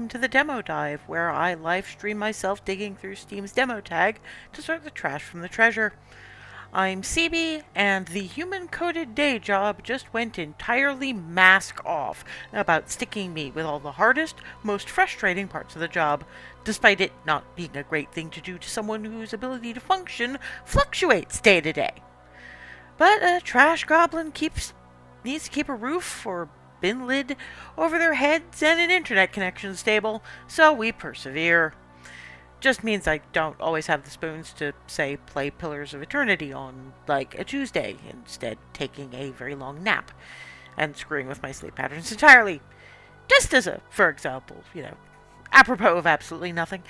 welcome to the Demo Dive, where I live stream myself digging through Steam's demo tag to sort the trash from the treasure. I'm CB, and the human-coded day job just went entirely mask off about sticking me with all the hardest, most frustrating parts of the job, despite it not being a great thing to do to someone whose ability to function fluctuates day to day. But a trash goblin needs to keep a roof or bin lid over their heads and an internet connection stable, so we persevere. Just means I don't always have the spoons to, say, play Pillars of Eternity on, like, a Tuesday, instead taking a very long nap and screwing with my sleep patterns entirely. Just as for example, apropos of absolutely nothing.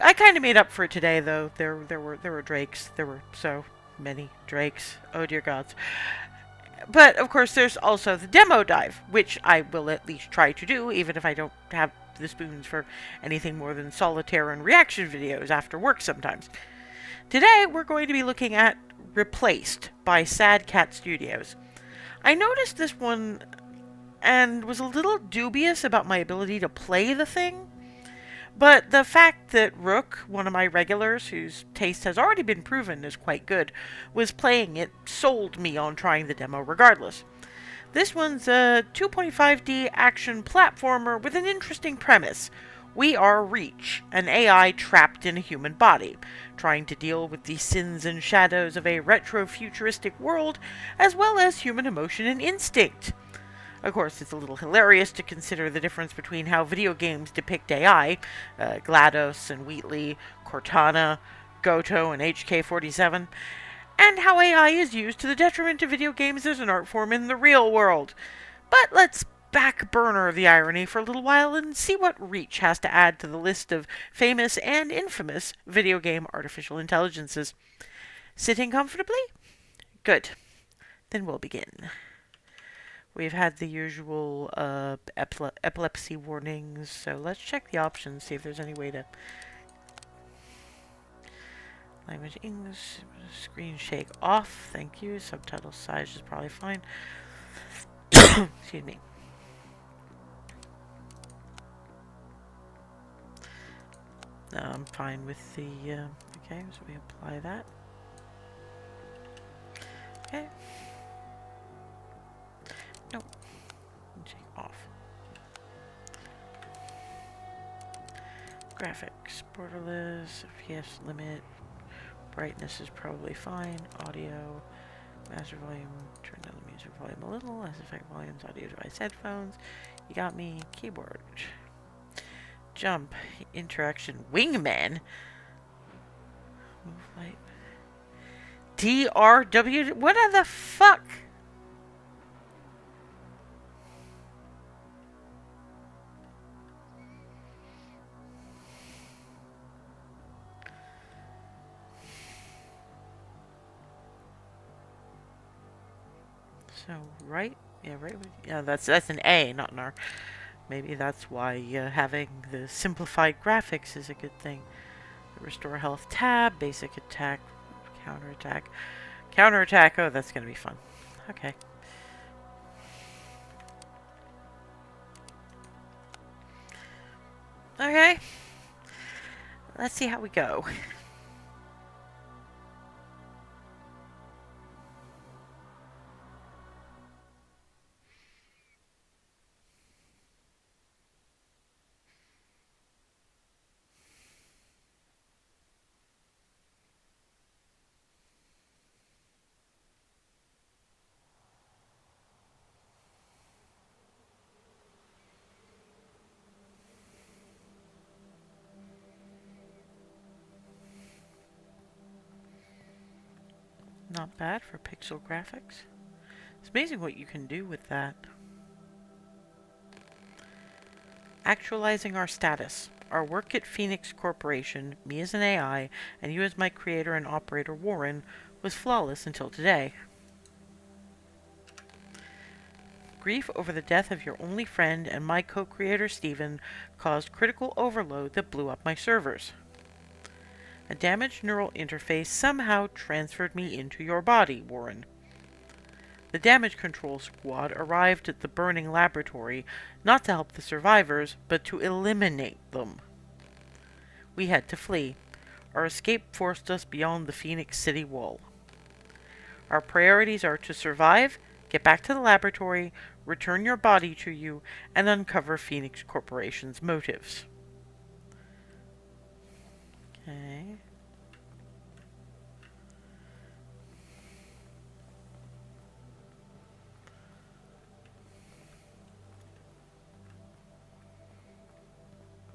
I kind of made up for it today, though. There were drakes. There were so many drakes. Oh, dear gods. But, of course, there's also the demo dive, which I will at least try to do, even if I don't have the spoons for anything more than solitaire and reaction videos after work sometimes. Today, we're going to be looking at Replaced by Sad Cat Studios. I noticed this one and was a little dubious about my ability to play the thing. But the fact that Rook, one of my regulars, whose taste has already been proven is quite good, was playing it sold me on trying the demo regardless. This one's a 2.5D action platformer with an interesting premise. We are Reach, an AI trapped in a human body, trying to deal with the sins and shadows of a retrofuturistic world, as well as human emotion and instinct. Of course, it's a little hilarious to consider the difference between how video games depict AI, GLaDOS and Wheatley, Cortana, Goto, and HK-47, and how AI is used to the detriment of video games as an art form in the real world. But let's back burner the irony for a little while and see what Reach has to add to the list of famous and infamous video game artificial intelligences. Sitting comfortably? Good. Then we'll begin. We've had the usual epilepsy warnings, so let's check the options, see if there's any way to... Language English, screen shake off, thank you. Subtitle size is probably fine. Excuse me. I'm fine with the, okay, so we apply that. Okay. No. Shake off. Graphics, borderless, FPS limit. Brightness is probably fine. Audio, master volume, turn down the music volume a little. Less effect volumes, audio device headphones. You got me. Keyboard. Jump, interaction, wingman. Move light. DRW, what the fuck? So, right? Yeah, right. Yeah, that's an A, not an R. Maybe that's why having the simplified graphics is a good thing. Restore health tab, basic attack, counterattack. Counterattack, oh, that's going to be fun. Okay. Okay. Let's see how we go. Not bad for pixel graphics. It's amazing what you can do with that. Actualizing our status. Our work at Phoenix Corporation, me as an AI, and you as my creator and operator Warren, was flawless until today. Grief over the death of your only friend and my co-creator Steven caused critical overload that blew up my servers. A damaged neural interface somehow transferred me into your body, Warren. The damage control squad arrived at the burning laboratory not to help the survivors, but to eliminate them. We had to flee. Our escape forced us beyond the Phoenix City wall. Our priorities are to survive, get back to the laboratory, return your body to you, and uncover Phoenix Corporation's motives. Okay.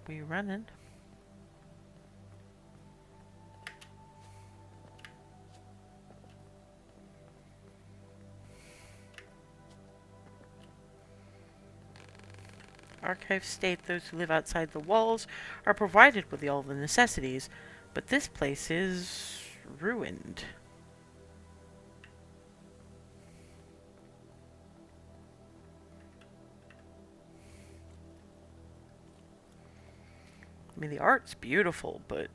We running. Archives state those who live outside the walls are provided with all the necessities, but this place is ruined. I mean, the art's beautiful, but...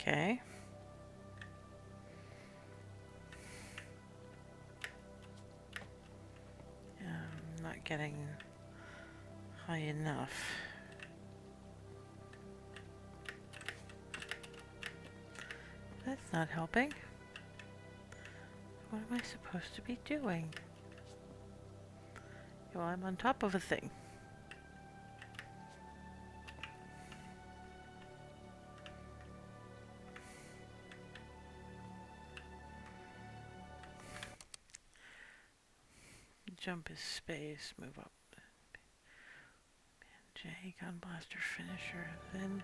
Okay. I'm not getting high enough. That's not helping. What am I supposed to be doing? Well, I'm on top of a thing. Jump is space, move up. J, gun blaster finisher, then...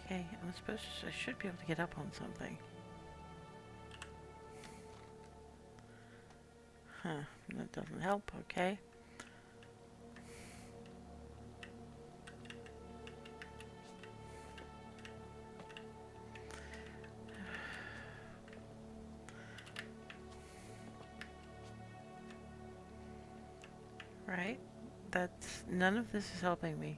Okay, I should be able to get up on something. Huh, that doesn't help, okay. Right, none of this is helping me.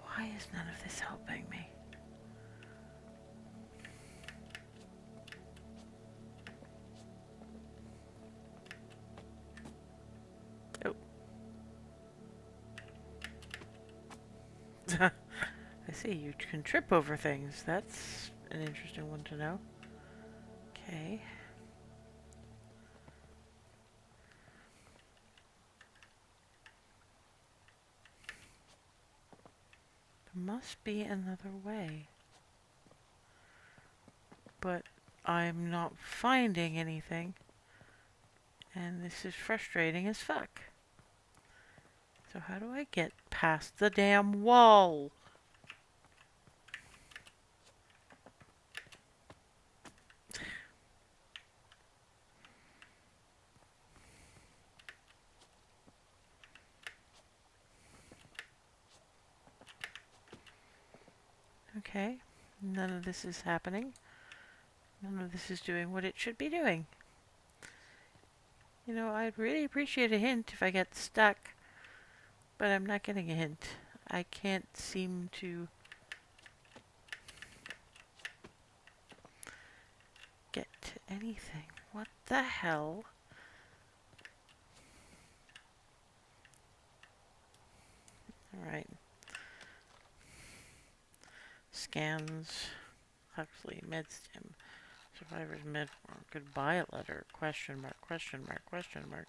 Why is none of this helping me? Oh. I see, you can trip over things. That's an interesting one to know. Okay. There must be another way. But I'm not finding anything. And this is frustrating as fuck. So how do I get past the damn wall? Okay, none of this is happening. None of this is doing what it should be doing. You know, I'd really appreciate a hint if I get stuck, but I'm not getting a hint. I can't seem to get to anything. What the hell? Alright. Scans. Huxley, Medstim. Survivor's med. Goodbye letter. Question mark, question mark, question mark.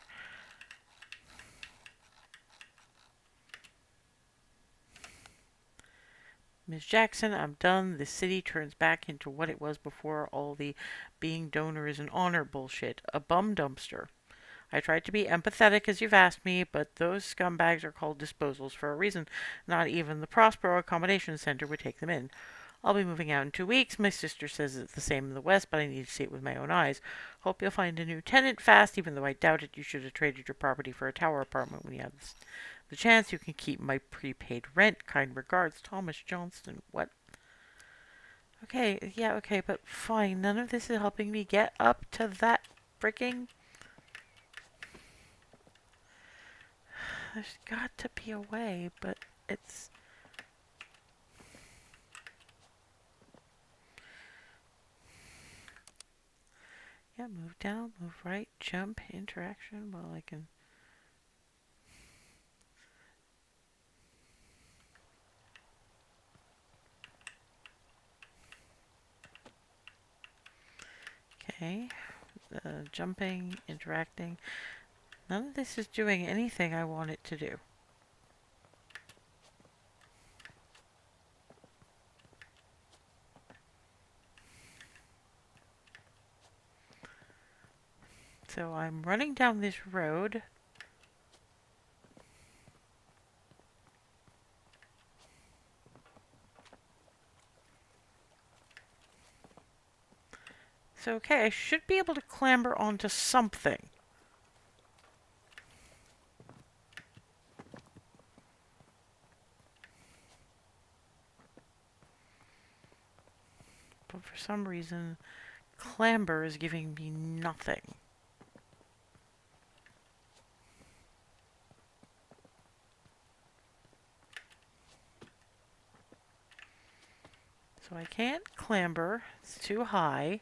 Ms. Jackson, I'm done. The city turns back into what it was before all the being donor is an honor bullshit. A bum dumpster. I tried to be empathetic as you've asked me, but those scumbags are called disposals for a reason. Not even the Prospero Accommodation Center would take them in. I'll be moving out in 2 weeks. My sister says it's the same in the West, but I need to see it with my own eyes. Hope you'll find a new tenant fast, even though I doubt it. You should have traded your property for a tower apartment when you had the chance. You can keep my prepaid rent. Kind regards, Thomas Johnston. What? Okay, yeah, okay, but fine. None of this is helping me get up to that freaking... There's got to be a way, but it's... Yeah, move down, move right, jump, interaction. Well, I can... Okay, jumping, interacting. None of this is doing anything I want it to do. So I'm running down this road. So, okay, I should be able to clamber onto something. But for some reason, clamber is giving me nothing. So I can't clamber. It's too high.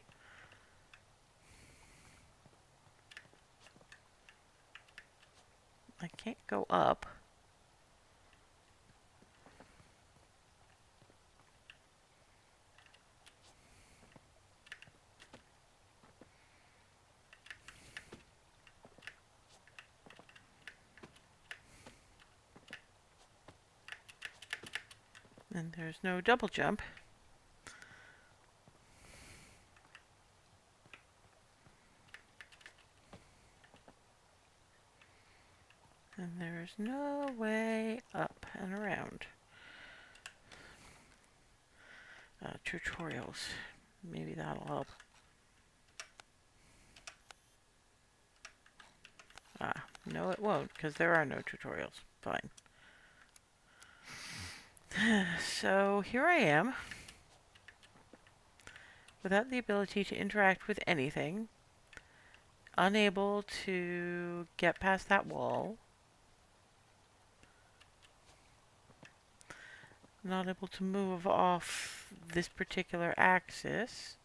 I can't go up. And there's no double jump. And there's no way up and around. Tutorials. Maybe that'll help. Ah, no it won't, because there are no tutorials. Fine. So here I am, without the ability to interact with anything, unable to get past that wall, not able to move off this particular axis.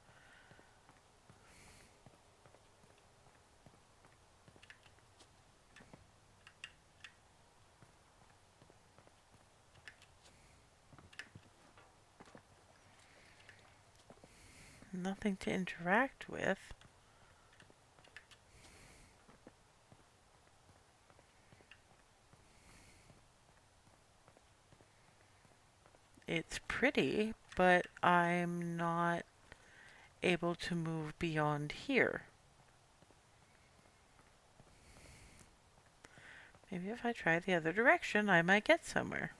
Nothing to interact with. It's pretty, but I'm not able to move beyond here. Maybe if I try the other direction, I might get somewhere.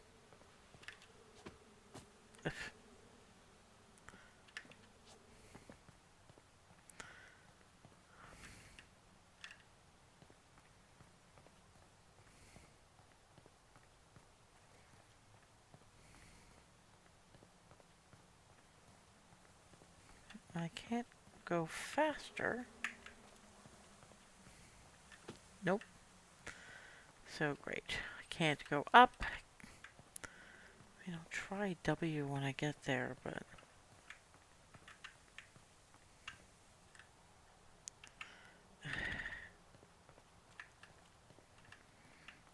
I can't go faster. Nope. So great. I can't go up. I'll try W when I get there, but...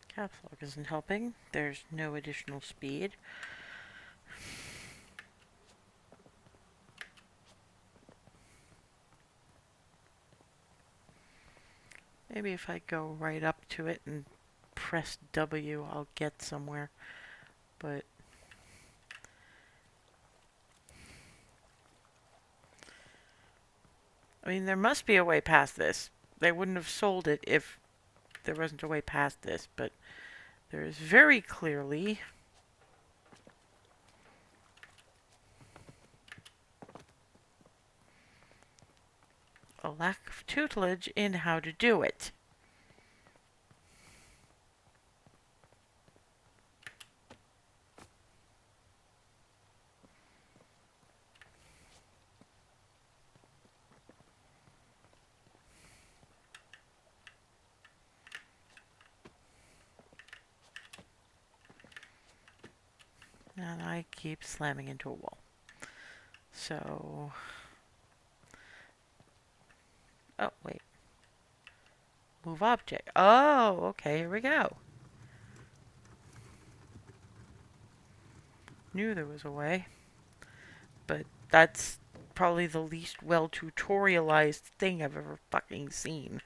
Caps lock isn't helping. There's no additional speed. Maybe if I go right up to it and press W, I'll get somewhere. But I mean, there must be a way past this. They wouldn't have sold it if there wasn't a way past this, but there is very clearly a lack of tutelage in how to do it. And I keep slamming into a wall. So... Oh, wait. Move object. Oh, okay, here we go. Knew there was a way. But that's probably the least well tutorialized thing I've ever fucking seen.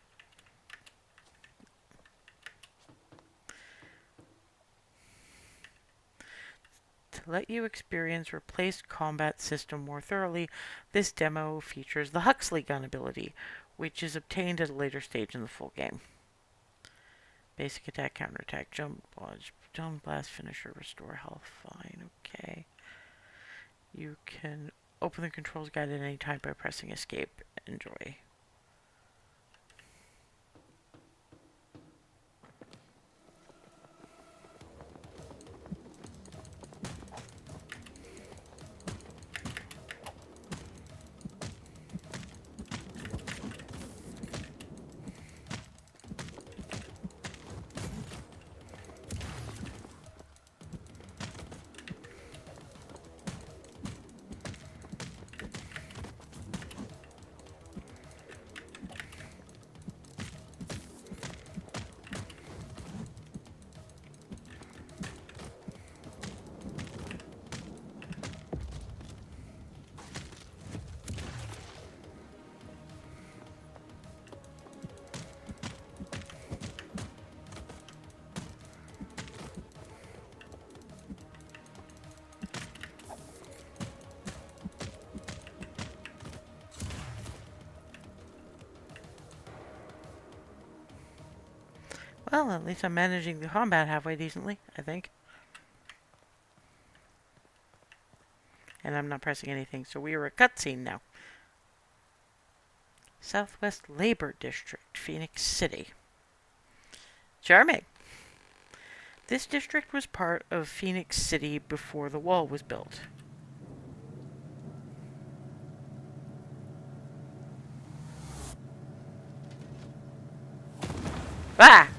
To let you experience replaced combat system more thoroughly, this demo features the Huxley gun ability, which is obtained at a later stage in the full game. Basic attack, counterattack, jump, dodge, stone blast, finisher, restore health. Fine, okay. You can open the controls guide at any time by pressing escape. Enjoy. Well, at least I'm managing the combat halfway decently, I think. And I'm not pressing anything, so we are a cutscene now. Southwest Labor District, Phoenix City. Charming. This district was part of Phoenix City before the wall was built. Ah!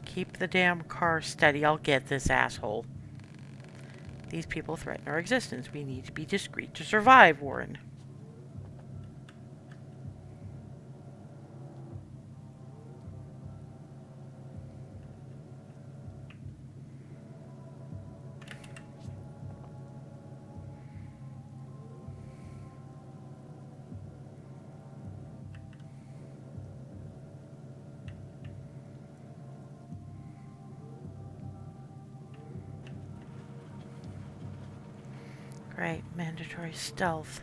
Keep the damn car steady. I'll get this asshole. These people threaten our existence. We need to be discreet to survive, Warren. Great, mandatory stealth.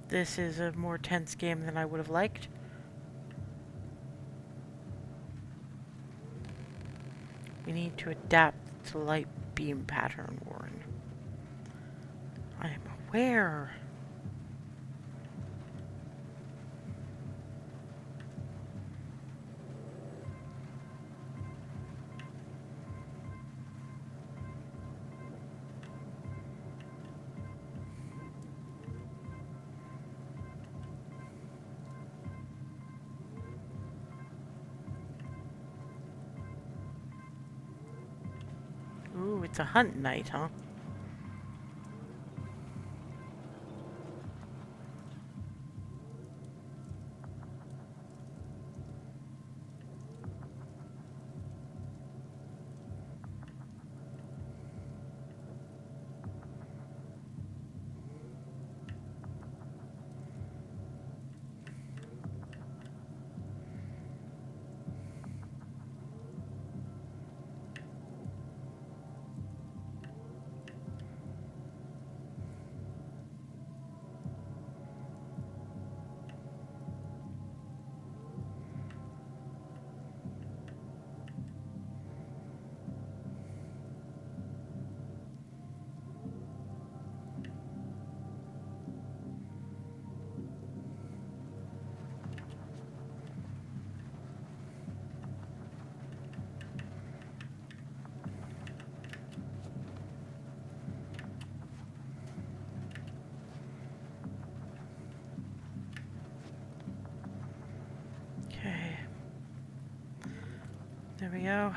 This is a more tense game than I would have liked. We need to adapt to light beam pattern, Warren. I am aware. Ooh, it's a hunt night, huh? There we go.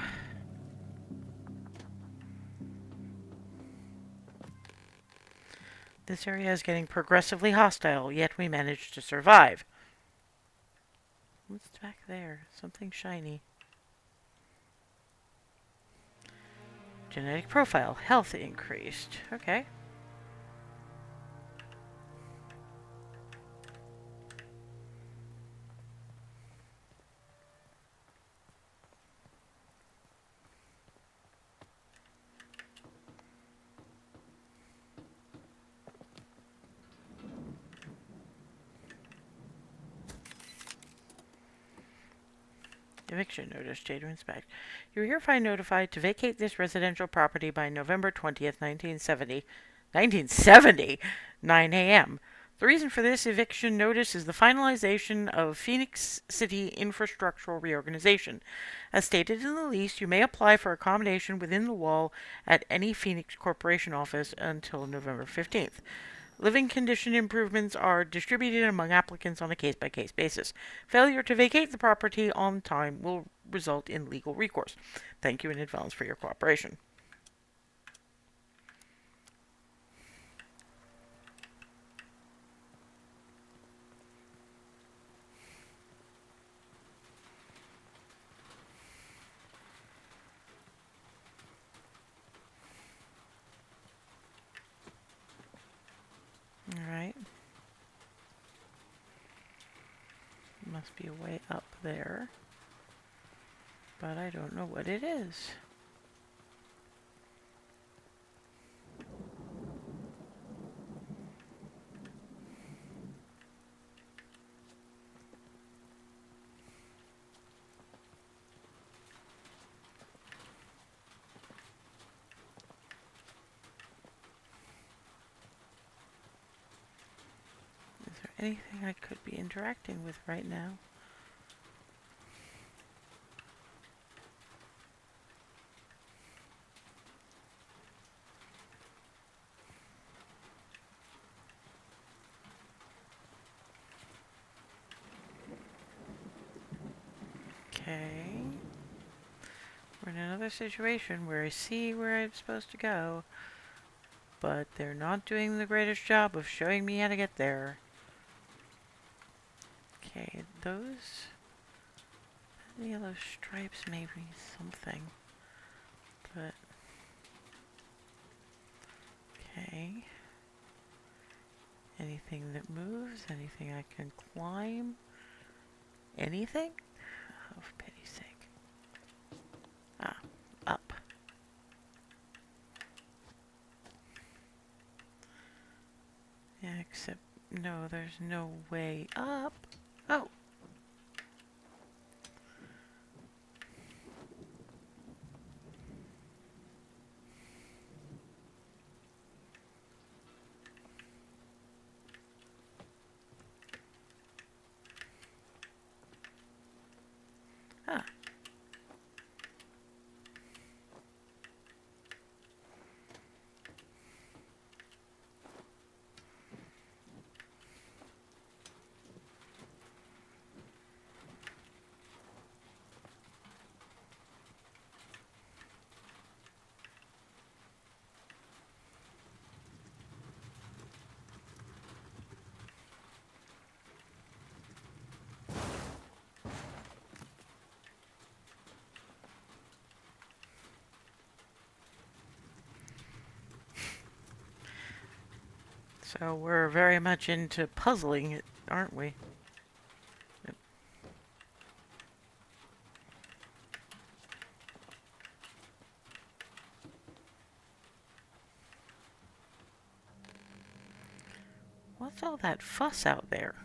This area is getting progressively hostile, yet we managed to survive. What's back there? Something shiny. Genetic profile. Health increased. Okay. Eviction notice. J to inspect. You are hereby notified to vacate this residential property by November 20th, 1970. 1970? 9 a.m. The reason for this eviction notice is the finalization of Phoenix City infrastructural reorganization. As stated in the lease, you may apply for accommodation within the wall at any Phoenix Corporation office until November 15th. Living condition improvements are distributed among applicants on a case-by-case basis. Failure to vacate the property on time will result in legal recourse. Thank you in advance for your cooperation. Alright. Must be a way up there. But I don't know what it is. Is there anything I could be interacting with right now? Okay. We're in another situation where I see where I'm supposed to go, but they're not doing the greatest job of showing me how to get there. Okay, those yellow stripes may be something, but okay. Anything that moves, anything I can climb, anything? Oh, for pity's sake. Ah, up. Yeah, except, no, there's no way up. Oh! Ah. So we're very much into puzzling it, aren't we? Yep. What's all that fuss out there?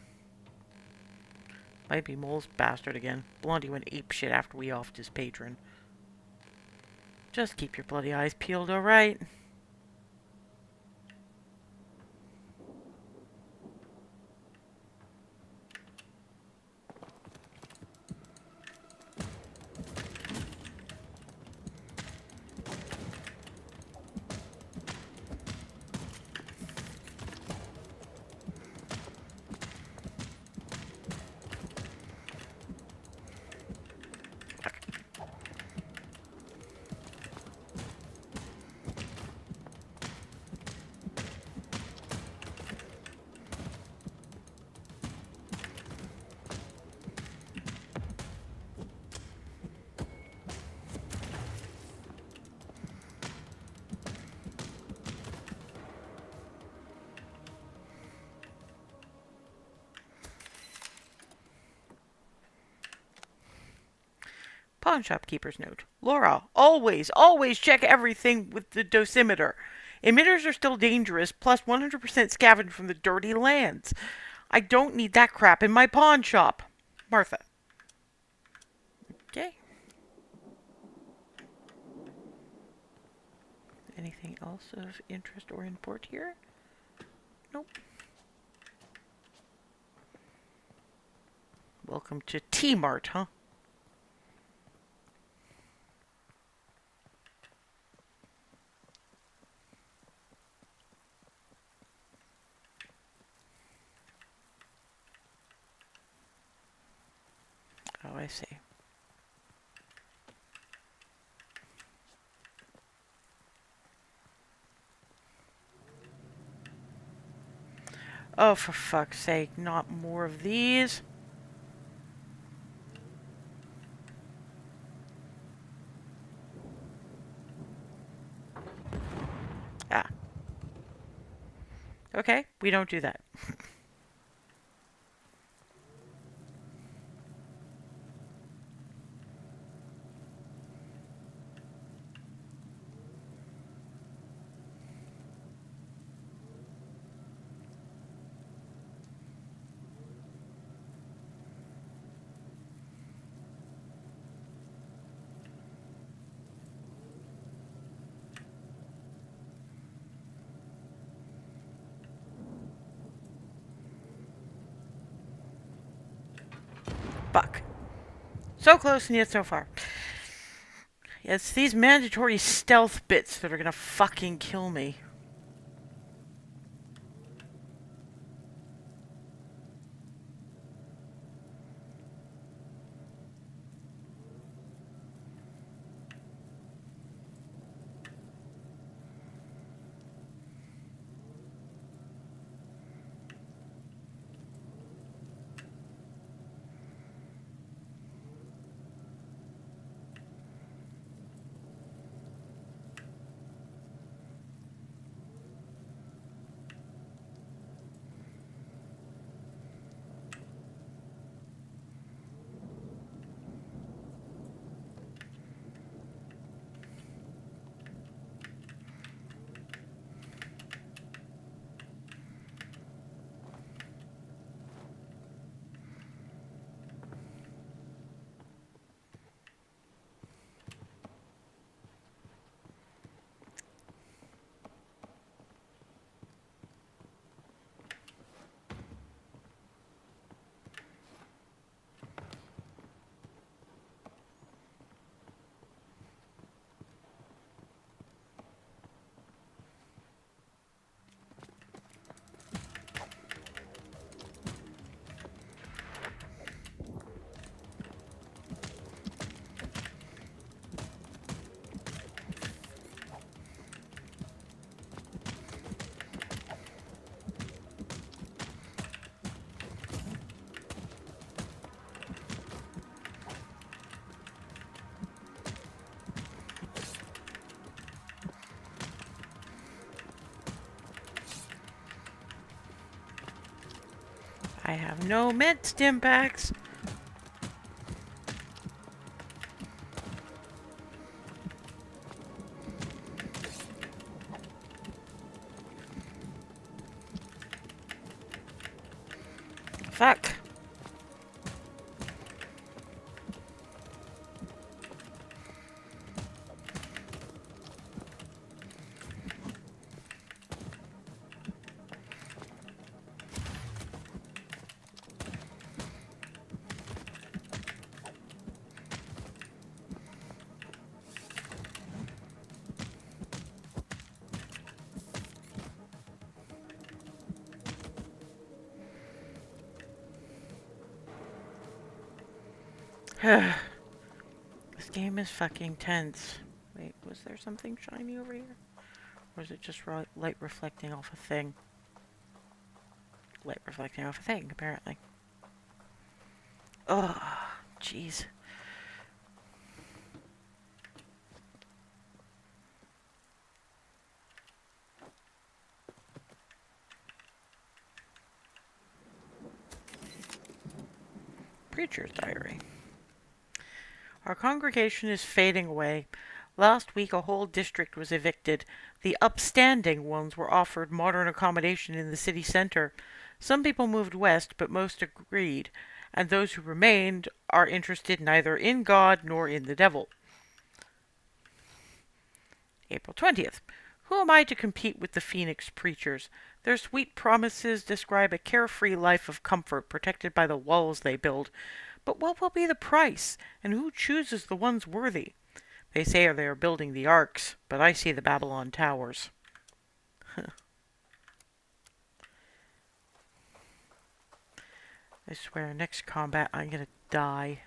Might be Mole's bastard again. Blondie went apeshit after we offed his patron. Just keep your bloody eyes peeled, alright? Pawn shopkeeper's note. Laura, always check everything with the dosimeter. Emitters are still dangerous, plus 100% scavenged from the dirty lands. I don't need that crap in my pawn shop. Martha. Okay. Anything else of interest or import here? Nope. Welcome to T-Mart, huh? Oh, I see. Oh, for fuck's sake, not more of these. Ah. Okay, we don't do that. Fuck. So close and yet so far. It's these mandatory stealth bits that are gonna fucking kill me. I have no med stim packs. Fuck. This game is fucking tense. Wait, was there something shiny over here? Or is it just light reflecting off a thing? Light reflecting off a thing, apparently. Oh, jeez. Preacher's diary. Our congregation is fading away. Last week a whole district was evicted. The upstanding ones were offered modern accommodation in the city center. Some people moved west, but most agreed, and those who remained are interested neither in God nor in the devil. April 20th. Who am I to compete with the Phoenix preachers? Their sweet promises describe a carefree life of comfort protected by the walls they build. But what will be the price, and who chooses the ones worthy? They say they are building the arks, but I see the Babylon towers. I swear, next combat I'm gonna die.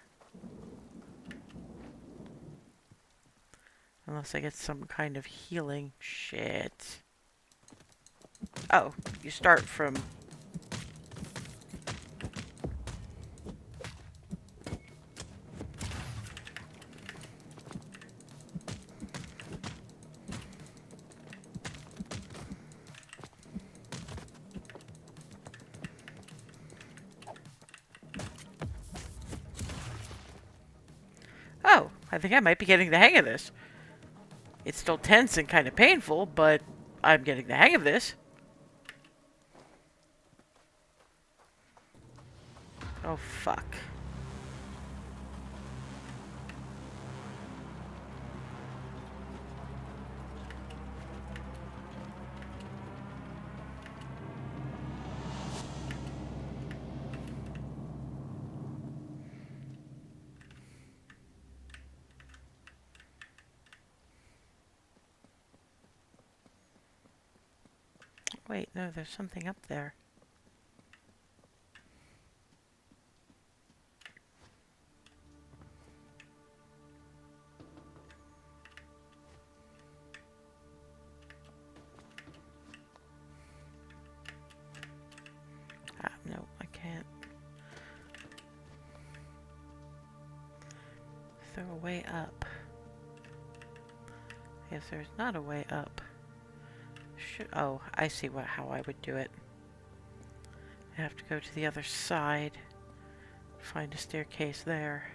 Unless I get some kind of healing. Shit. Oh, you start from... Oh, I think I might be getting the hang of this. It's still tense and kind of painful, but I'm getting the hang of this. Oh, fuck. Wait, no, there's something up there. Ah, no, I can't. Is there a way up? Yes, there's not a way up. Oh, I see how I would do it. I have to go to the other side. Find a staircase there.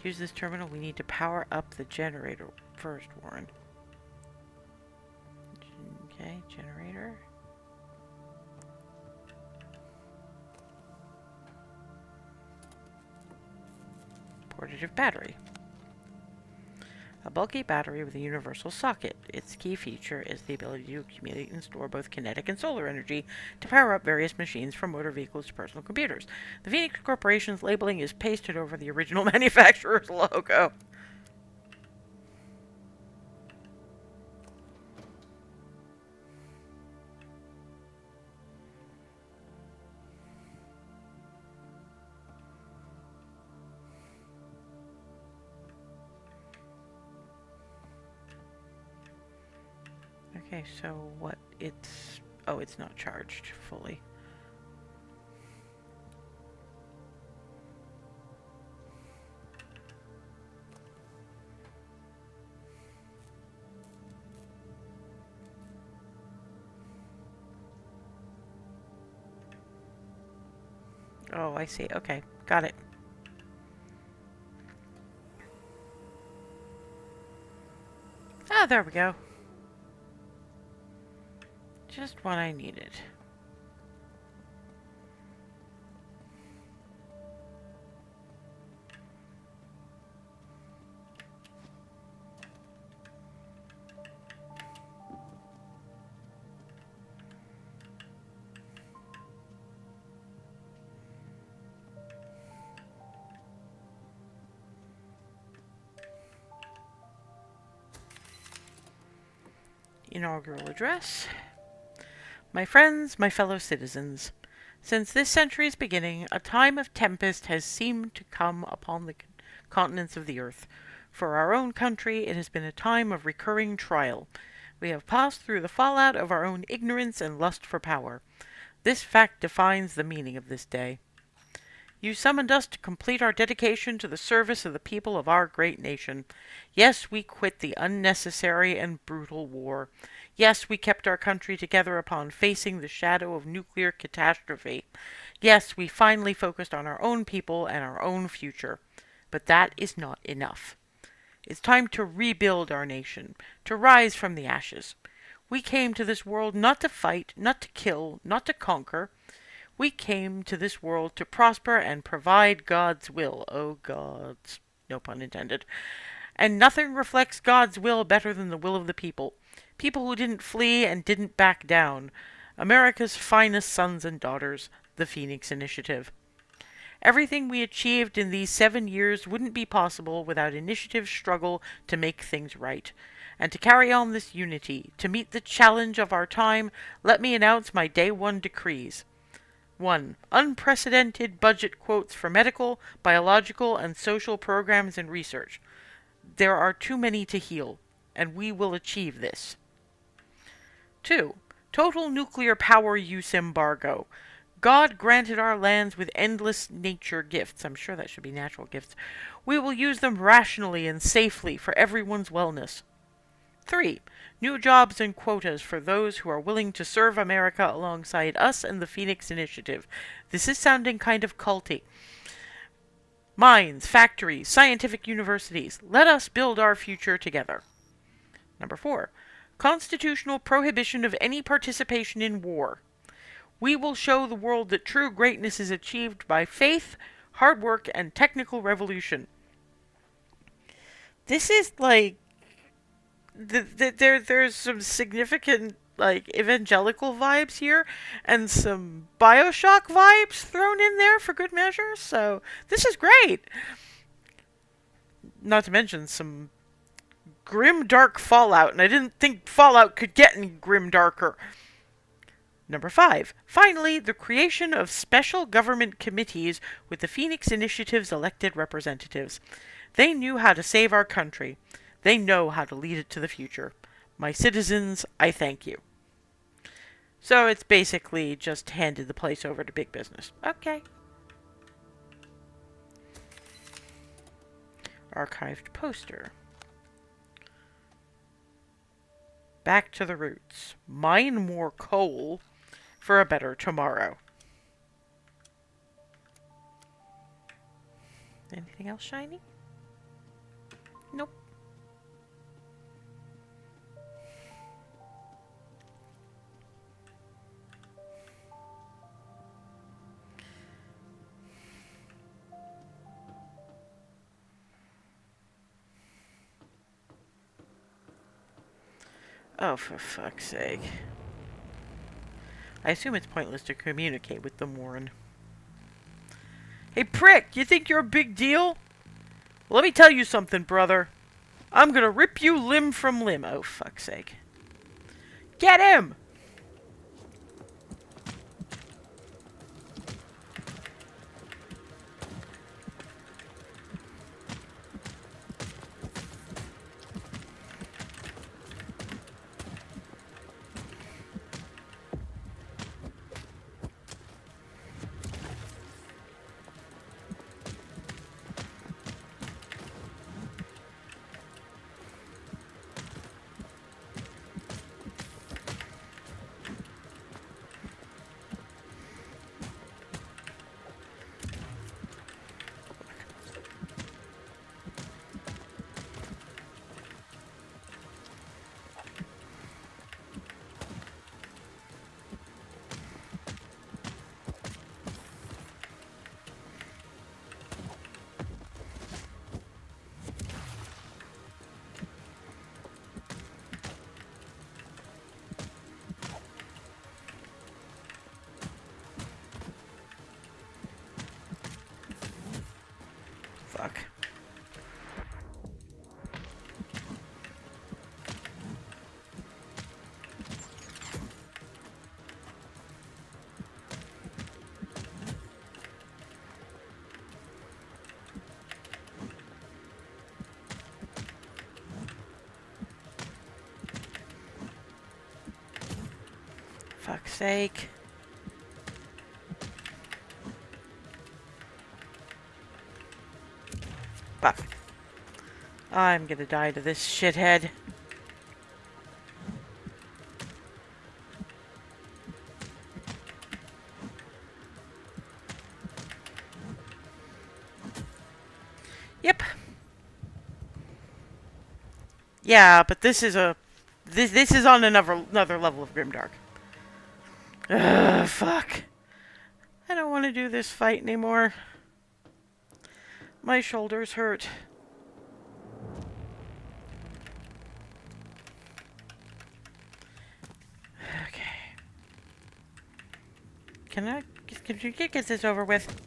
To use this terminal, we need to power up the generator first, Warren. Okay, generator. Portative battery. A bulky battery with a universal socket. Its key feature is the ability to accumulate and store both kinetic and solar energy to power up various machines from motor vehicles to personal computers. The Phoenix Corporation's labeling is pasted over the original manufacturer's logo. Okay, so what it's... Oh, it's not charged fully. Oh, I see. Okay, got it. Ah, there we go. Just what I needed. Inaugural address. My friends, my fellow citizens, since this century's beginning, a time of tempest has seemed to come upon the continents of the earth. For our own country, it has been a time of recurring trial. We have passed through the fallout of our own ignorance and lust for power. This fact defines the meaning of this day. You summoned us to complete our dedication to the service of the people of our great nation. Yes, we quit the unnecessary and brutal war. Yes, we kept our country together upon facing the shadow of nuclear catastrophe. Yes, we finally focused on our own people and our own future. But that is not enough. It's time to rebuild our nation, to rise from the ashes. We came to this world not to fight, not to kill, not to conquer. We came to this world to prosper and provide God's will. Oh, God's. No pun intended. And nothing reflects God's will better than the will of the people. People who didn't flee and didn't back down. America's finest sons and daughters, the Phoenix Initiative. Everything we achieved in these 7 years wouldn't be possible without initiative struggle to make things right. And to carry on this unity, to meet the challenge of our time, let me announce my Day 1 decrees. 1. Unprecedented budget quotes for medical, biological, and social programs and research. There are too many to heal, and we will achieve this. 2. Total nuclear power use embargo. God granted our lands with endless nature gifts. I'm sure that should be natural gifts. We will use them rationally and safely for everyone's wellness. 3. New jobs and quotas for those who are willing to serve America alongside us and the Phoenix Initiative. This is sounding kind of culty. Mines, factories, scientific universities. Let us build our future together. Number 4. Constitutional prohibition of any participation in war. We will show the world that true greatness is achieved by faith, hard work, and technical revolution. This is like there's some significant evangelical vibes here and some BioShock vibes thrown in there for good measure. So this is great. Not to mention some grim dark Fallout, and I didn't think Fallout could get any grim darker. Number 5. Finally, the creation of special government committees with the Phoenix Initiative's elected representatives. They knew how to save our country. They know how to lead it to the future. My citizens, I thank you. So it's basically just handed the place over to big business. Okay. Archived poster. Back to the roots. Mine more coal for a better tomorrow. Anything else shiny? Nope. Oh, for fuck's sake. I assume it's pointless to communicate with the Warren. Hey, prick! You think you're a big deal? Well, let me tell you something, brother. I'm gonna rip you limb from limb. Oh, fuck's sake. Get him! Fuck. Fuck's sake. Fuck. I'm gonna die to this shithead. Yep. Yeah, but this is on another level of grimdark. Ugh, fuck. I don't want to do this fight anymore. My shoulders hurt. Okay. Can you get this over with?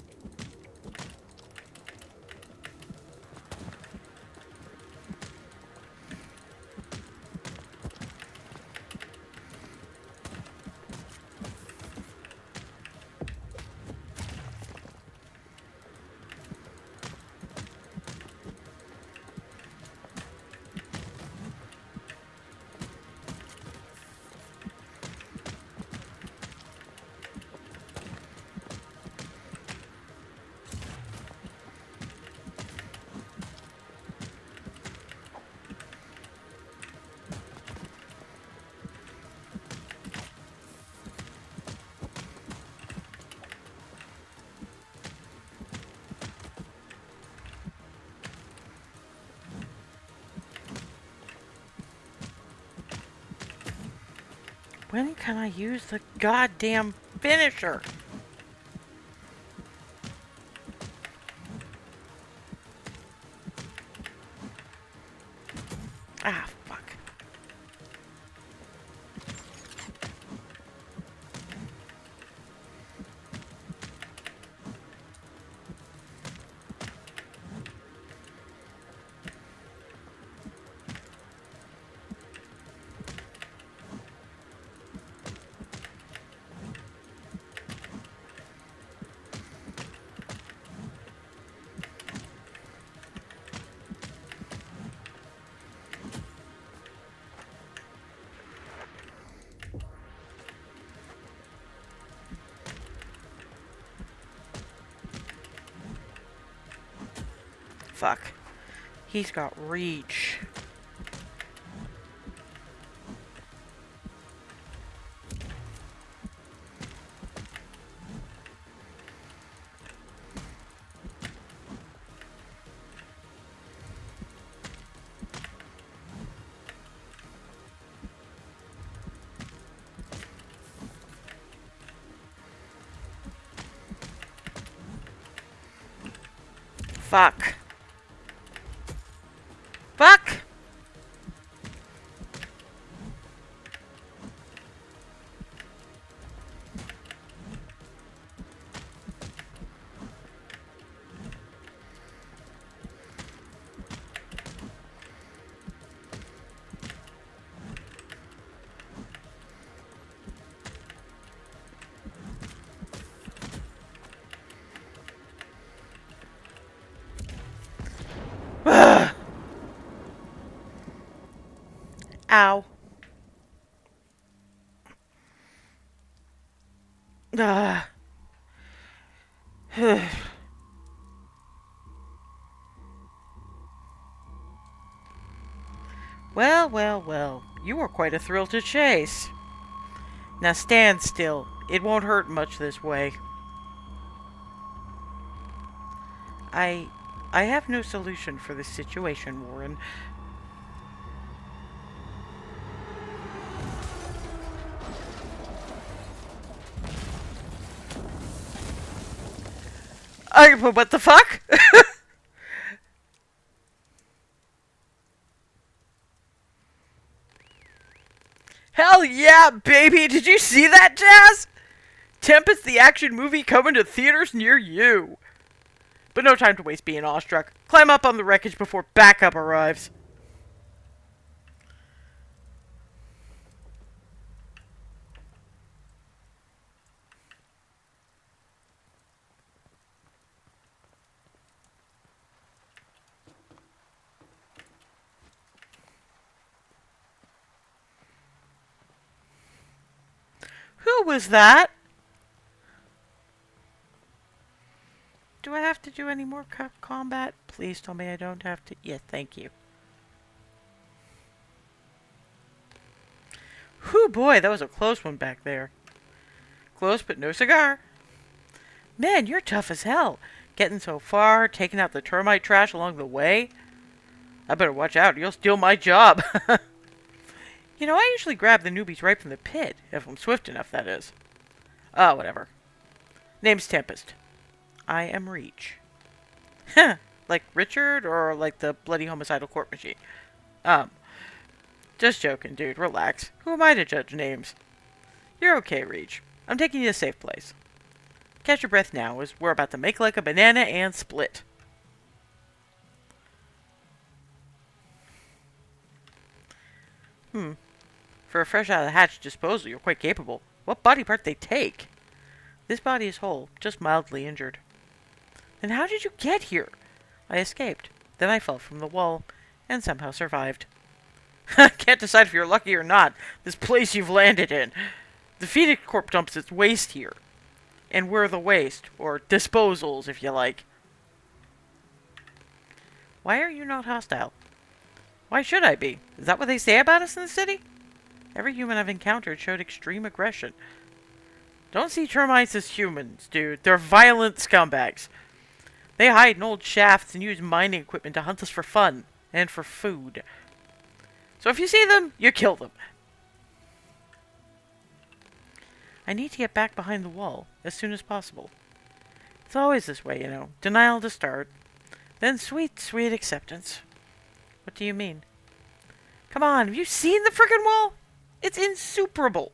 When can I use the goddamn finisher? Ah, fuck. Fuck. He's got reach. Fuck. Fuck! Ow. Ah. Well, well, well. You were quite a thrill to chase. Now stand still. It won't hurt much this way. I have no solution for this situation, Warren. What the fuck? Hell yeah, baby! Did you see that, Jazz? Tempest the action movie coming to theaters near you. But no time to waste being awestruck. Climb up on the wreckage before backup arrives. Who was that? Do I have to do any more combat? Please tell me I don't have to. Yeah, thank you. Whew, boy, that was a close one back there. Close, but no cigar. Man, you're tough as hell. Getting so far, taking out the termite trash along the way. I better watch out, you'll steal my job. You know, I usually grab the newbies right from the pit, if I'm swift enough, that is. Whatever. Name's Tempest. I am Reach. Like Richard, or like the bloody homicidal court machine? Just joking, dude. Relax. Who am I to judge names? You're okay, Reach. I'm taking you to a safe place. Catch your breath now, as we're about to make like a banana and split. For a fresh out of the hatch disposal, you're quite capable. What body part they take? This body is whole, just mildly injured. Then how did you get here? I escaped. Then I fell from the wall, and somehow survived. Can't decide if you're lucky or not. This place you've landed in. The Phoenix Corp dumps its waste here. And we're the waste, or disposals, if you like. Why are you not hostile? Why should I be? Is that what they say about us in the city? Every human I've encountered showed extreme aggression. Don't see termites as humans, dude. They're violent scumbags. They hide in old shafts and use mining equipment to hunt us for fun and for food. So if you see them, you kill them. I need to get back behind the wall as soon as possible. It's always this way, you know. Denial to start, then sweet, sweet acceptance. What do you mean? Come on, have you seen the frickin' wall? It's insuperable.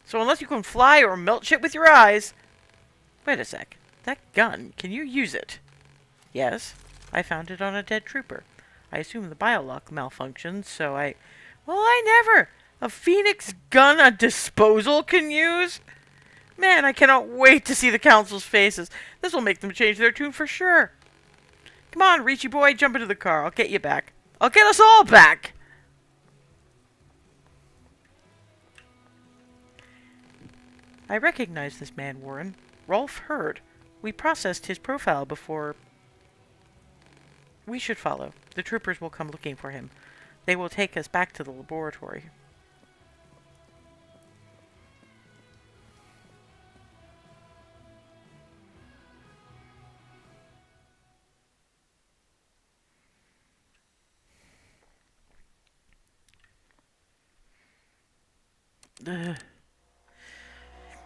So unless you can fly or melt shit with your eyes... Wait a sec. That gun, can you use it? Yes. I found it on a dead trooper. I assume the biolock malfunctioned, so I... Well, I never! A Phoenix gun a disposal can use? Man, I cannot wait to see the council's faces. This will make them change their tune for sure. Come on, Reachy boy, jump into the car. I'll get you back. I'll get us all back! I recognize this man, Warren. Rolf Hurd. We processed his profile before... We should follow. The troopers will come looking for him. They will take us back to the laboratory.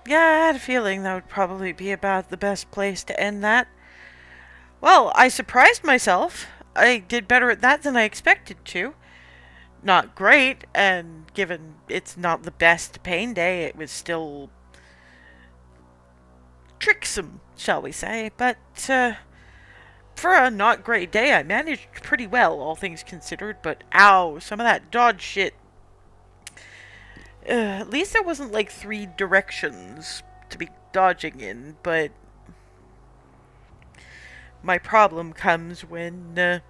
Yeah, I had a feeling that would probably be about the best place to end that. Well, I surprised myself. I did better at that than I expected to. Not great, and given it's not the best pain day, it was still tricksome, shall we say. But, for a not great day, I managed pretty well, all things considered. But, ow, some of that dodge shit. At least there wasn't like 3 directions to be dodging in, but my problem comes when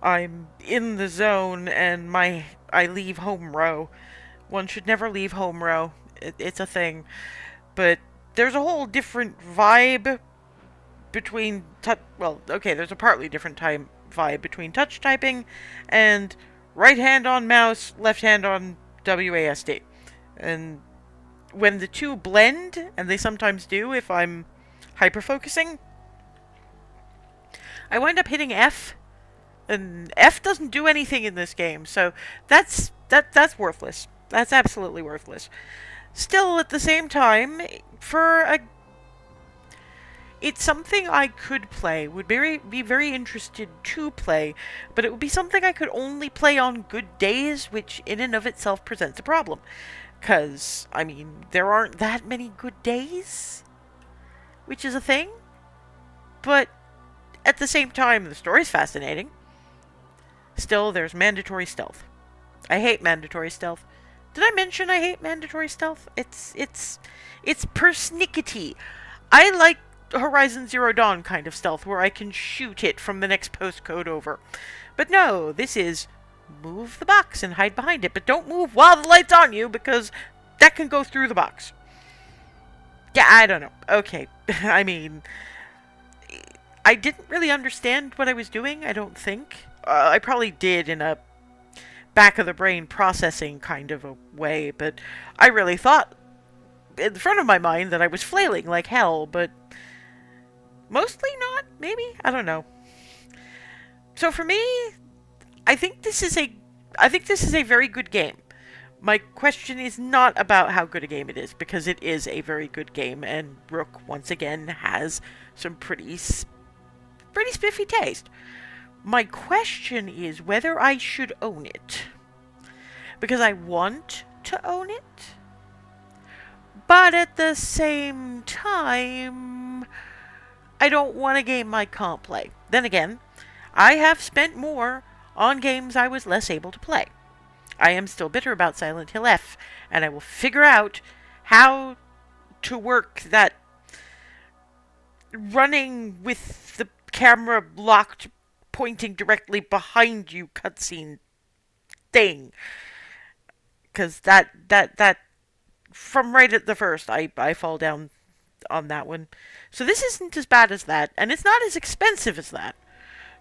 I'm in the zone and I leave home row. One should never leave home row. It's a thing. But there's a whole different vibe between there's a partly different vibe between touch typing and right hand on mouse, left hand on WASD. And when the two blend, and they sometimes do if I'm hyper-focusing, I wind up hitting F, and F doesn't do anything in this game, so that's worthless. That's absolutely worthless. Still, at the same time, it's something I could play, would be very interested to play, but it would be something I could only play on good days, which in and of itself presents a problem. Because, I mean, there aren't that many good days, which is a thing. But at the same time, the story's fascinating. Still, there's mandatory stealth. I hate mandatory stealth. Did I mention I hate mandatory stealth? It's persnickety. I like Horizon Zero Dawn kind of stealth, where I can shoot it from the next postcode over. But no, this is... move the box and hide behind it, but don't move while the light's on you, because that can go through the box. Yeah, I don't know. Okay. I mean, I didn't really understand what I was doing, I don't think. I probably did in a back-of-the-brain processing kind of a way, but I really thought in the front of my mind that I was flailing like hell, but Mostly not, maybe? I don't know. So for me, I think this is a I think this is a very good game. My question is not about how good a game it is, because it is a very good game, and Rook once again has some pretty spiffy taste. My question is whether I should own it, because I want to own it, but at the same time, I don't want a game I can't play. Then again, I have spent more on games I was less able to play. I am still bitter about Silent Hill F, and I will figure out how to work that running with the camera locked pointing directly behind you cutscene thing. Because that from right at the first, I fall down on that one. So this isn't as bad as that, and it's not as expensive as that.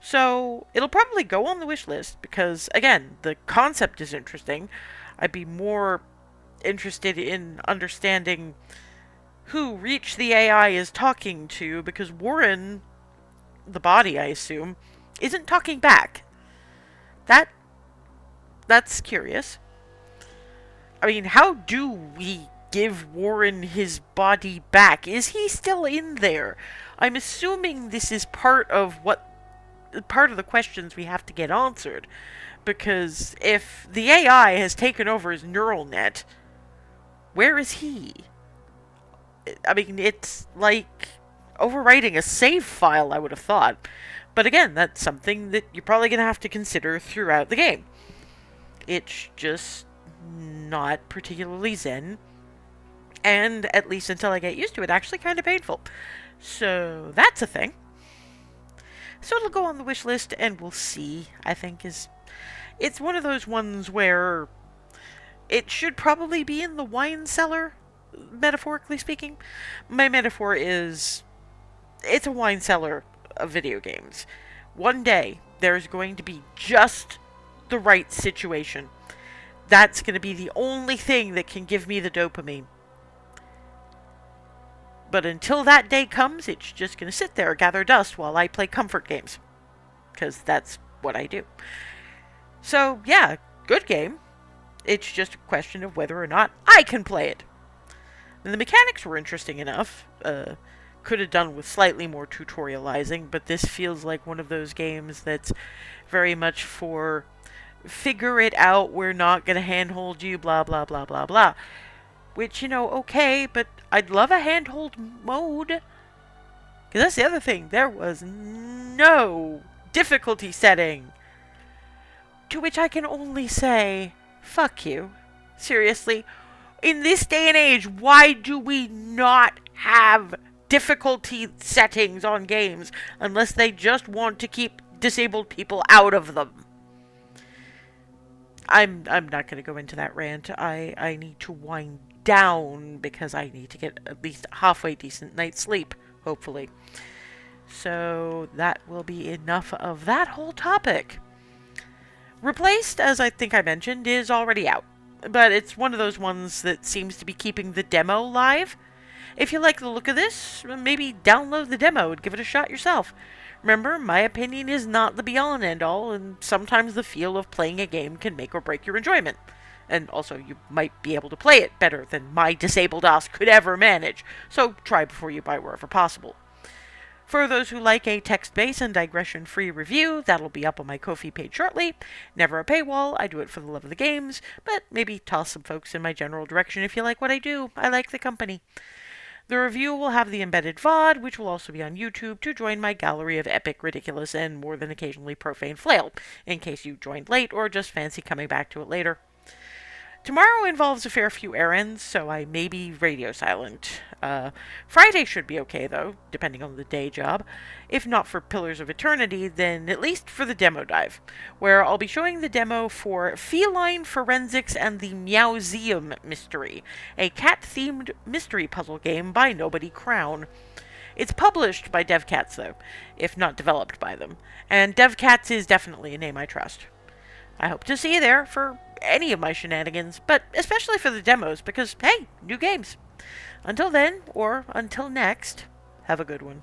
So it'll probably go on the wish list because, again, the concept is interesting. I'd be more interested in understanding who Reach the AI is talking to, because Warren, the body, I assume, isn't talking back. That's curious. I mean, how do we give Warren his body back? Is he still in there? I'm assuming this is part of the questions we have to get answered. Because if the AI has taken over his neural net, where is he? I mean, it's like overwriting a save file, I would have thought. But again, that's something that you're probably going to have to consider throughout the game. It's just not particularly zen. And, at least until I get used to it, actually kind of painful. So, that's a thing. So it'll go on the wish list, and we'll see, I think it's one of those ones where it should probably be in the wine cellar, metaphorically speaking. My metaphor is, it's a wine cellar of video games. One day, there's going to be just the right situation. That's going to be the only thing that can give me the dopamine. But until that day comes, it's just going to sit there, gather dust, while I play comfort games. Because that's what I do. So, yeah, good game. It's just a question of whether or not I can play it. And the mechanics were interesting enough. Could have done with slightly more tutorializing, but this feels like one of those games that's very much for figure it out, we're not going to handhold you, blah, blah, blah, blah, blah. Which, okay, but I'd love a handhold mode. Because that's the other thing. There was no difficulty setting. To which I can only say, fuck you. Seriously. In this day and age, why do we not have difficulty settings on games unless they just want to keep disabled people out of them? I'm not going to go into that rant. I need to wind down because I need to get at least a halfway decent night's sleep, hopefully. So that will be enough of that whole topic. Replaced, as I think I mentioned, is already out. But it's one of those ones that seems to be keeping the demo live. If you like the look of this, maybe download the demo and give it a shot yourself. Remember, my opinion is not the be-all and end-all, and sometimes the feel of playing a game can make or break your enjoyment. And also, you might be able to play it better than my disabled ass could ever manage, so try before you buy wherever possible. For those who like a text-based and digression-free review, that'll be up on my Ko-fi page shortly. Never a paywall, I do it for the love of the games, but maybe toss some folks in my general direction if you like what I do. I like the company. The review will have the embedded VOD, which will also be on YouTube, to join my gallery of epic, ridiculous, and more than occasionally profane flail, in case you joined late or just fancy coming back to it later. Tomorrow involves a fair few errands, so I may be radio silent. Friday should be okay, though, depending on the day job. If not for Pillars of Eternity, then at least for the demo dive, where I'll be showing the demo for Feline Forensics and the Meowseum Mystery, a cat-themed mystery puzzle game by Nobody Crown. It's published by DevCats, though, if not developed by them, and DevCats is definitely a name I trust. I hope to see you there for any of my shenanigans, but especially for the demos, because, hey, new games. Until then, or until next, have a good one.